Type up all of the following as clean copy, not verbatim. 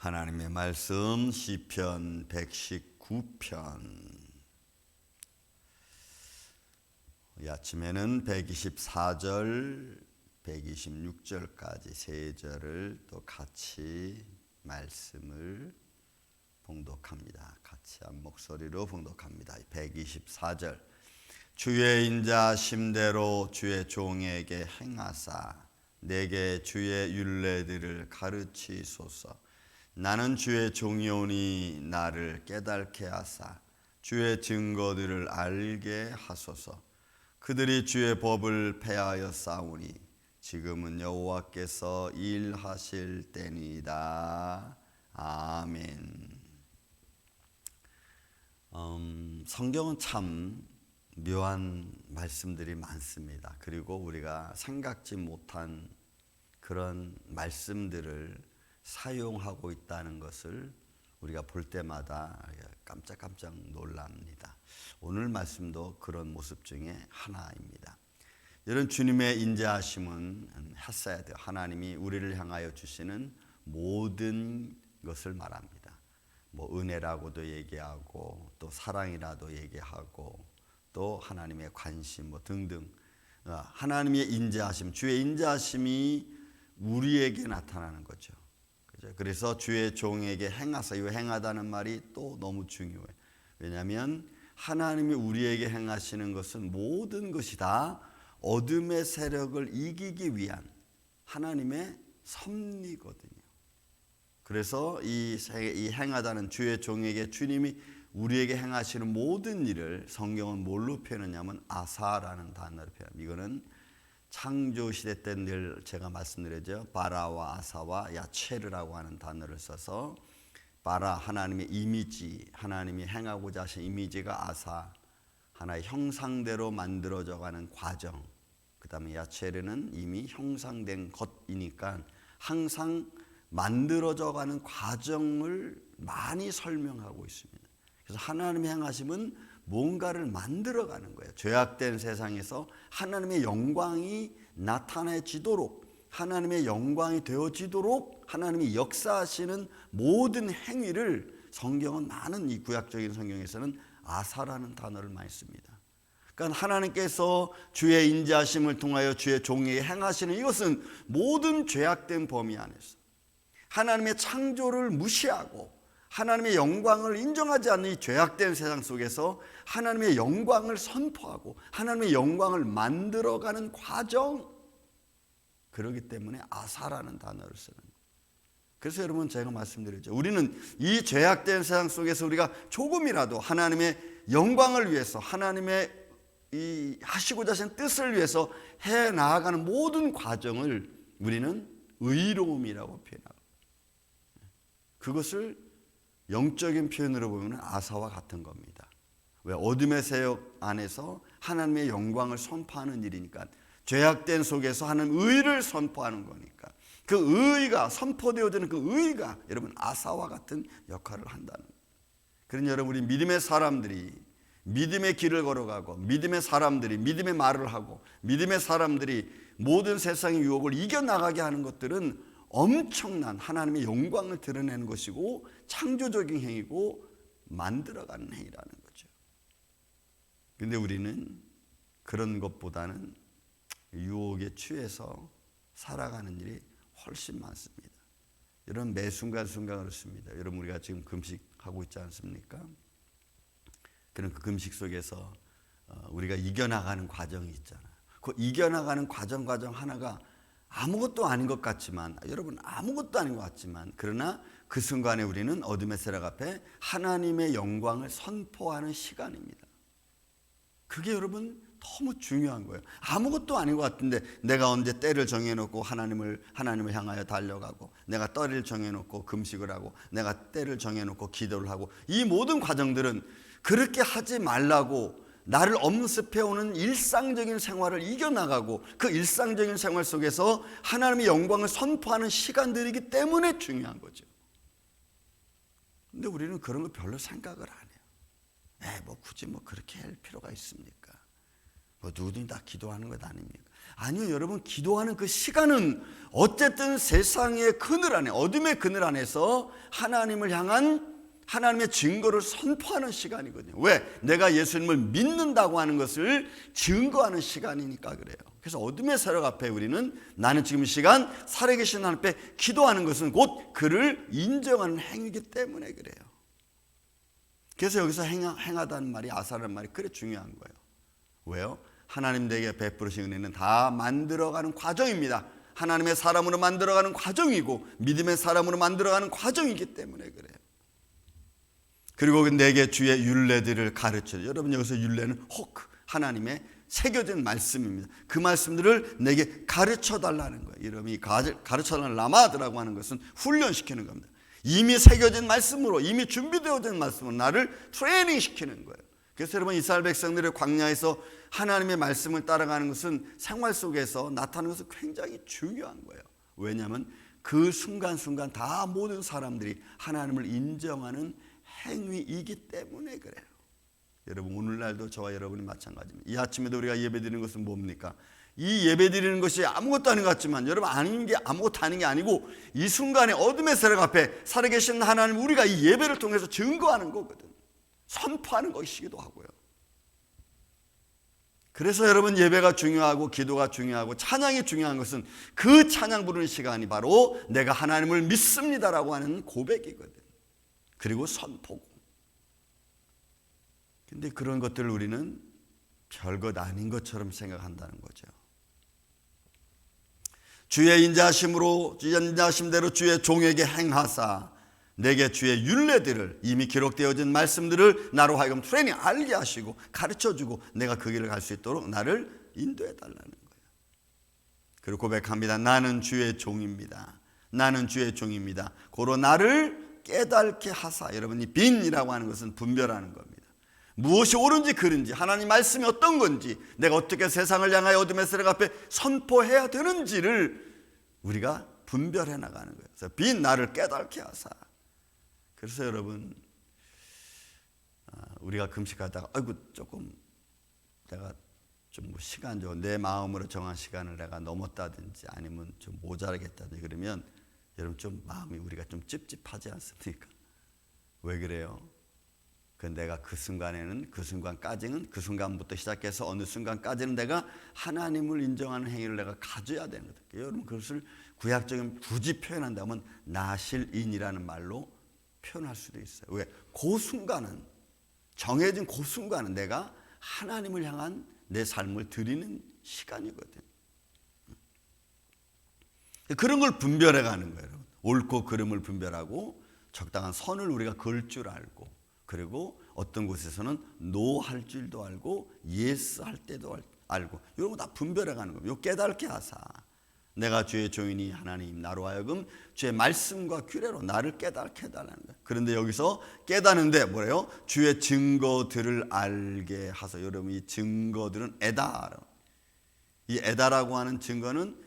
하나님의 말씀 시편 119편. 아침에는 124절, 126절까지 세 절을 또 같이 말씀을 봉독합니다. 같이 한 목소리로 봉독합니다. 124절. 주의 인자하심대로 주의 종에게 행하사 내게 주의 율례들을 가르치소서. 나는 주의 종이오니 나를 깨닫게 하사 주의 증거들을 알게 하소서. 그들이 주의 법을 폐하여 싸우니 지금은 여호와께서 일하실 때니이다. 아멘. 성경은 참 묘한 말씀들이 많습니다. 그리고 우리가 생각지 못한 그런 말씀들을 사용하고 있다는 것을 우리가 볼 때마다 깜짝깜짝 놀랍니다. 오늘 말씀도 그런 모습 중에 하나입니다. 여러분, 주님의 인자하심은 했어야 돼요. 하나님이 우리를 향하여 주시는 모든 것을 말합니다. 은혜라고도 얘기하고 또 사랑이라도 얘기하고 또 하나님의 관심 등등. 하나님의 인자하심, 주의 인자하심이 우리에게 나타나는 거죠. 그래서 주의 종에게 행하사, 이 행하다는 말이 또 너무 중요해요. 왜냐하면 하나님이 우리에게 행하시는 것은 모든 것이 다 어둠의 세력을 이기기 위한 하나님의 섭리거든요. 그래서 이 행하다는 주의 종에게 주님이 우리에게 행하시는 모든 일을 성경은 뭘로 표현하냐면 아사라는 단어로 표현합니다. 이거는 창조시대 때 늘 제가 말씀드렸죠. 바라와 아사와 야체르라고 하는 단어를 써서, 바라 하나님의 이미지, 하나님이 행하고자 하신 이미지가 아사, 하나의 형상대로 만들어져 가는 과정, 그 다음에 야체르는 이미 형상된 것이니까 항상 만들어져 가는 과정을 많이 설명하고 있습니다. 그래서 하나님의 행하심은 뭔가를 만들어가는 거예요. 죄악된 세상에서 하나님의 영광이 나타내지도록, 하나님의 영광이 되어지도록 하나님이 역사하시는 모든 행위를 성경은 많은 이 구약적인 성경에서는 아사라는 단어를 많이 씁니다. 그러니까 하나님께서 주의 인자하심을 통하여 주의 종에게 행하시는 이것은 모든 죄악된 범위 안에서 하나님의 창조를 무시하고 하나님의 영광을 인정하지 않는 이 죄악된 세상 속에서 하나님의 영광을 선포하고 하나님의 영광을 만들어가는 과정, 그렇기 때문에 아사라는 단어를 쓰는 거예요. 그래서 여러분, 제가 말씀드렸죠. 우리는 이 죄악된 세상 속에서 우리가 조금이라도 하나님의 영광을 위해서, 하나님의 이 하시고자 하신 뜻을 위해서 해 나아가는 모든 과정을 우리는 의로움이라고 표현하고, 그것을 영적인 표현으로 보면 아사와 같은 겁니다. 왜? 어둠의 세력 안에서 하나님의 영광을 선포하는 일이니까, 죄악된 속에서 하는 의를 선포하는 거니까, 그 의가 선포되어지는 그 의가 여러분 아사와 같은 역할을 한다는 거예요. 그러니 여러분, 우리 믿음의 사람들이 믿음의 길을 걸어가고, 믿음의 사람들이 믿음의 말을 하고, 믿음의 사람들이 모든 세상의 유혹을 이겨나가게 하는 것들은 엄청난 하나님의 영광을 드러내는 것이고 창조적인 행위고 만들어가는 행위라는 거죠. 그런데 우리는 그런 것보다는 유혹에 취해서 살아가는 일이 훨씬 많습니다. 여러분, 매 순간순간 그렇습니다. 여러분, 우리가 지금 금식하고 있지 않습니까? 그런 그 금식 속에서 우리가 이겨나가는 과정이 있잖아요. 그 이겨나가는 과정 하나가 아무것도 아닌 것 같지만, 여러분, 아무것도 아닌 것 같지만, 그러나 그 순간에 우리는 어둠의 세력 앞에 하나님의 영광을 선포하는 시간입니다. 그게 여러분 너무 중요한 거예요. 아무것도 아닌 것 같은데 내가 언제 때를 정해놓고 하나님을 향하여 달려가고, 내가 때를 정해놓고 금식을 하고, 내가 때를 정해놓고 기도를 하고, 이 모든 과정들은 그렇게 하지 말라고 나를 엄습해오는 일상적인 생활을 이겨나가고, 그 일상적인 생활 속에서 하나님의 영광을 선포하는 시간들이기 때문에 중요한 거죠. 근데 우리는 그런 거 별로 생각을 안 해요. 굳이 그렇게 할 필요가 있습니까? 뭐 누구든지 다 기도하는 것 아닙니까? 아니요, 여러분, 기도하는 그 시간은 어쨌든 세상의 그늘 안에, 어둠의 그늘 안에서 하나님을 향한 하나님의 증거를 선포하는 시간이거든요. 왜? 내가 예수님을 믿는다고 하는 것을 증거하는 시간이니까 그래요. 그래서 어둠의 세력 앞에 우리는 나는 지금 이 시간 살아계신 하나님 앞에 기도하는 것은 곧 그를 인정하는 행위이기 때문에 그래요. 그래서 여기서 행하다는 말이, 아사라는 말이 그래 중요한 거예요. 왜요? 하나님 내게 베푸르신 은혜는 다 만들어가는 과정입니다. 하나님의 사람으로 만들어가는 과정이고 믿음의 사람으로 만들어가는 과정이기 때문에 그래요. 그리고 내게 주의 율례들을 가르쳐요. 여러분, 여기서 율례는 호크, 하나님의 새겨진 말씀입니다. 그 말씀들을 내게 가르쳐달라는 거예요. 여러분이 가르쳐달라는 라마드라고 하는 것은 훈련시키는 겁니다. 이미 새겨진 말씀으로, 이미 준비되어진 말씀으로 나를 트레이닝시키는 거예요. 그래서 여러분, 이스라엘 백성들의 광야에서 하나님의 말씀을 따라가는 것은 생활 속에서 나타나는 것은 굉장히 중요한 거예요. 왜냐하면 그 순간순간 다 모든 사람들이 하나님을 인정하는 행위이기 때문에 그래요. 여러분, 오늘날도 저와 여러분이 마찬가지입니다. 이 아침에도 우리가 예배드리는 것은 뭡니까? 이 예배드리는 것이 아무것도 아닌 것 같지만 여러분, 아닌 게 아무것도 아닌 게 아니고 이 순간에 어둠의 세력 앞에 살아계신 하나님, 우리가 이 예배를 통해서 증거하는 거거든. 선포하는 것이기도 하고요. 그래서 여러분, 예배가 중요하고 기도가 중요하고 찬양이 중요한 것은 그 찬양 부르는 시간이 바로 내가 하나님을 믿습니다라고 하는 고백이거든. 그리고 선포고. 근데 그런 것들을 우리는 별것 아닌 것처럼 생각한다는 거죠. 주의 인자하심으로, 인자하심대로 주의 종에게 행하사 내게 주의 율례들을, 이미 기록되어진 말씀들을 나로 하여금 트레이닝 알게 하시고 가르쳐주고 내가 그 길을 갈 수 있도록 나를 인도해 달라는 거예요. 그리고 고백합니다. 나는 주의 종입니다. 나는 주의 종입니다. 고로 나를 깨닫게 하사. 여러분, 이 빈이라고 하는 것은 분별하는 겁니다. 무엇이 옳은지 그른지, 하나님 말씀이 어떤 건지, 내가 어떻게 세상을 향하여 어둠의 세력 앞에 선포해야 되는지를 우리가 분별해 나가는 거예요. 그래서 빈 나를 깨닫게 하사. 그래서 여러분, 우리가 금식하다가 아이고 조금 내가 좀 시간 좀 내 마음으로 정한 시간을 내가 넘었다든지 아니면 좀 모자라겠다든지 그러면 여러분 좀 마음이 우리가 좀 찝찝하지 않습니까? 왜 그래요? 내가 그 순간에는, 그 순간까지는, 그 순간부터 시작해서 어느 순간까지는 내가 하나님을 인정하는 행위를 내가 가져야 되는 거예요. 여러분, 그것을 구약적인 굳이 표현한다면 나실인이라는 말로 표현할 수도 있어요. 왜? 그 순간은, 정해진 그 순간은 내가 하나님을 향한 내 삶을 드리는 시간이거든. 그런 걸 분별해 가는 거예요. 옳고 그름을 분별하고 적당한 선을 우리가 그을 줄 알고, 그리고 어떤 곳에서는 노 할 줄도 알고 예스 할 때도 알고, 이런 거 다 분별해 가는 거예요. 깨닫게 하사 내가 주의 종이니 하나님 나로 하여금 주의 말씀과 규례로 나를 깨닫게 해달라는 거예요. 그런데 여기서 깨닫는데 뭐래요? 주의 증거들을 알게 하소. 여러분, 이 증거들은 에다. 이 에다라고 하는 증거는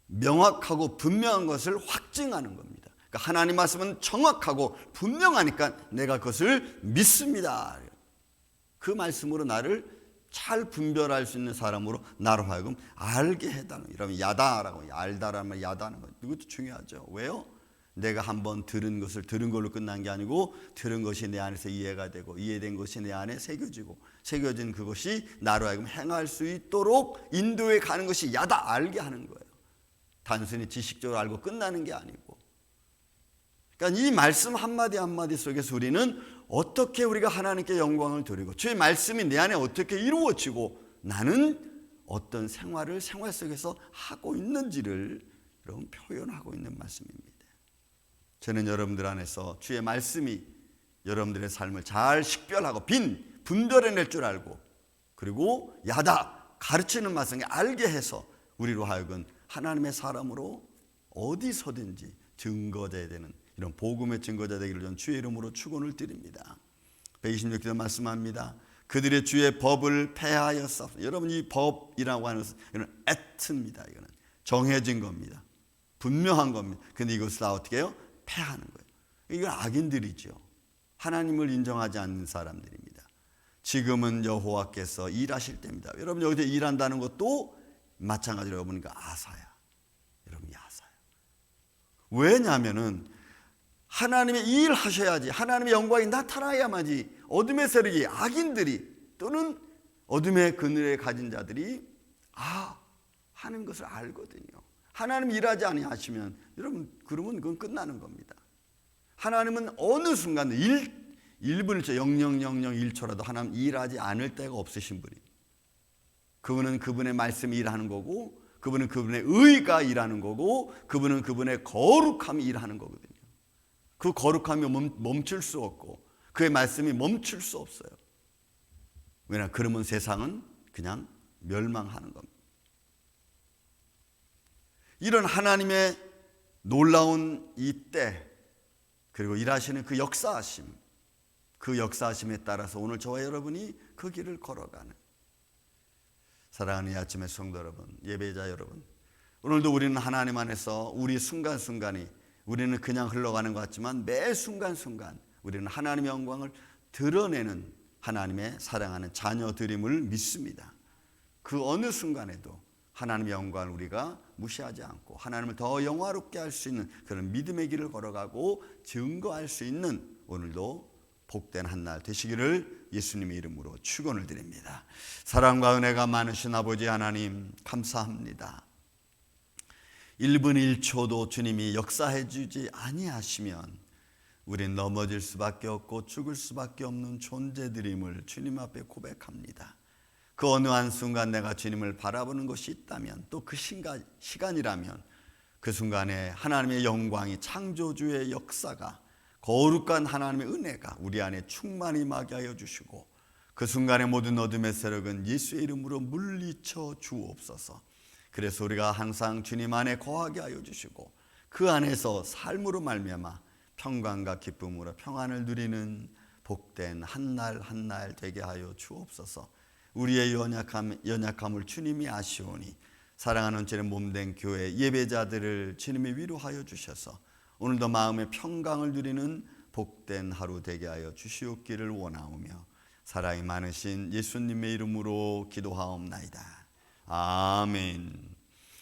명확하고 분명한 것을 확증하는 겁니다. 그러니까 하나님 말씀은 정확하고 분명하니까 내가 그것을 믿습니다. 그 말씀으로 나를 잘 분별할 수 있는 사람으로 나로 하여금 알게 해달라는, 이러면 야다라고, 알다라는 말, 야다는 거, 이것도 중요하죠. 왜요? 내가 한번 들은 것을 들은 걸로 끝난 게 아니고 들은 것이 내 안에서 이해가 되고 이해된 것이 내 안에 새겨지고 새겨진 그것이 나로 하여금 행할 수 있도록 인도해 가는 것이 야다, 알게 하는 거예요. 단순히 지식적으로 알고 끝나는 게 아니고. 그러니까 이 말씀 한마디 한마디 속에서 우리는 어떻게 우리가 하나님께 영광을 드리고 주의 말씀이 내 안에 어떻게 이루어지고 나는 어떤 생활을 생활 속에서 하고 있는지를 여러분 표현하고 있는 말씀입니다. 저는 여러분들 안에서 주의 말씀이 여러분들의 삶을 잘 식별하고 분별해낼 줄 알고, 그리고 야다, 가르치는 말씀을 알게 해서 우리로 하여금 하나님의 사람으로 어디서든지 증거자야 되는, 이런 복음의 증거자 되기를 전 주의 이름으로 축원을 드립니다. 126절 말씀합니다. 그들의 주의 법을 폐하였사. 여러분, 이 법이라고 하는 것은 이건 애트입니다. 이거는 정해진 겁니다. 분명한 겁니다. 근데 이것을 다 어떻게 해요? 폐하는 거예요. 이건 악인들이죠. 하나님을 인정하지 않는 사람들입니다. 지금은 여호와께서 일하실 때입니다. 여러분 여기서 일한다는 것도 마찬가지로 여러분과 아사야. 여러분이 아사야. 왜냐하면은 하나님의 일하셔야지, 하나님의 영광이 나타나야만이 어둠의 세력이, 악인들이 또는 어둠의 그늘에 가진 자들이 하는 것을 알거든요. 하나님 일하지 아니하시면 여러분 그러면 그건 끝나는 겁니다. 하나님은 어느 순간 1분을 0.0001초라도 하나님 일하지 않을 때가 없으신 분이. 그분은 그분의 말씀이 일하는 거고, 그분은 그분의 의가 일하는 거고, 그분은 그분의 거룩함이 일하는 거거든요. 그 거룩함이 멈출 수 없고 그의 말씀이 멈출 수 없어요. 왜냐? 그러면 세상은 그냥 멸망하는 겁니다. 이런 하나님의 놀라운 이 때, 그리고 일하시는 그 역사하심, 그 역사하심에 따라서 오늘 저와 여러분이 그 길을 걸어가는, 사랑하는 이 아침의 성도 여러분, 예배자 여러분, 오늘도 우리는 하나님 안에서 우리 순간순간이, 우리는 그냥 흘러가는 것 같지만 매 순간순간 우리는 하나님의 영광을 드러내는 하나님의 사랑하는 자녀들임을 믿습니다. 그 어느 순간에도 하나님의 영광을 우리가 무시하지 않고 하나님을 더 영화롭게 할 수 있는 그런 믿음의 길을 걸어가고 증거할 수 있는 오늘도 복된 한 날 되시기를 예수님의 이름으로 축원을 드립니다. 사랑과 은혜가 많으신 아버지 하나님 감사합니다. 1분 1초도 주님이 역사해 주지 아니하시면 우린 넘어질 수밖에 없고 죽을 수밖에 없는 존재들임을 주님 앞에 고백합니다. 그 어느 한순간 내가 주님을 바라보는 것이 있다면, 또 그 시간이라면 그 순간에 하나님의 영광이, 창조주의 역사가, 거룩한 하나님의 은혜가 우리 안에 충만히 임하게 하여 주시고, 그 순간의 모든 어둠의 세력은 예수의 이름으로 물리쳐 주옵소서. 그래서 우리가 항상 주님 안에 거하게 하여 주시고 그 안에서 삶으로 말미암아 평강과 기쁨으로 평안을 누리는 복된 한 날 한 날 되게 하여 주옵소서. 우리의 연약함을 주님이 아시오니 사랑하는 주의 몸된 교회 예배자들을 주님이 위로하여 주셔서 오늘도 마음의 평강을 누리는 복된 하루 되게 하여 주시옵기를 원하오며 사랑이 많으신 예수님의 이름으로 기도하옵나이다. 아멘.